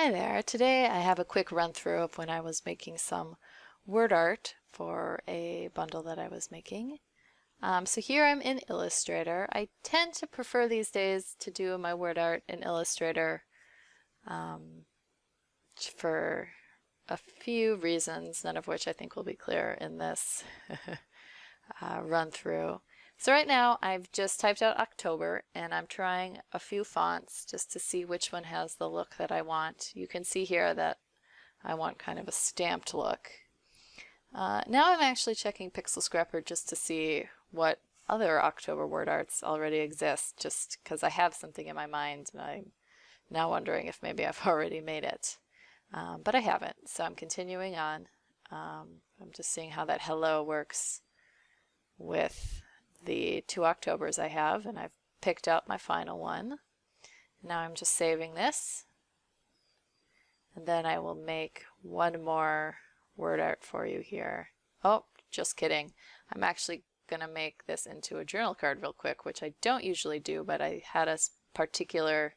Hi there. Today I have a quick run through of when I was making some word art for a bundle that I was making. So here I'm in Illustrator. I tend to prefer these days to do my word art in Illustrator for a few reasons, none of which I think will be clear in this run through. So right now I've just typed out October and I'm trying a few fonts just to see which one has the look that I want. You can see here that I want kind of a stamped look. Now I'm actually checking Pixel Scrapper just to see what other October word arts already exist, just because I have something in my mind and I'm now wondering if maybe I've already made it. But I haven't, so I'm continuing on. I'm just seeing how that hello works with the 2 Octobers I have, and I've picked out my final one. Now I'm just saving this, and then I will make one more word art for you here. Oh, just kidding. I'm actually going to make this into a journal card real quick, which I don't usually do, but I had a particular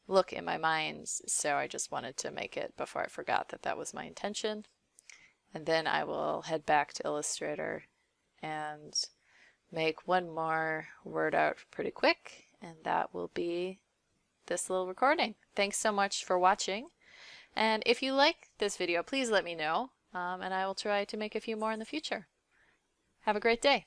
look in my mind, so I just wanted to make it before I forgot that that was my intention. And then I will head back to Illustrator and make one more word art pretty quick, and that will be this little recording. Thanks so much for watching, and if you like this video, please let me know, and I will try to make a few more in the future. Have a great day.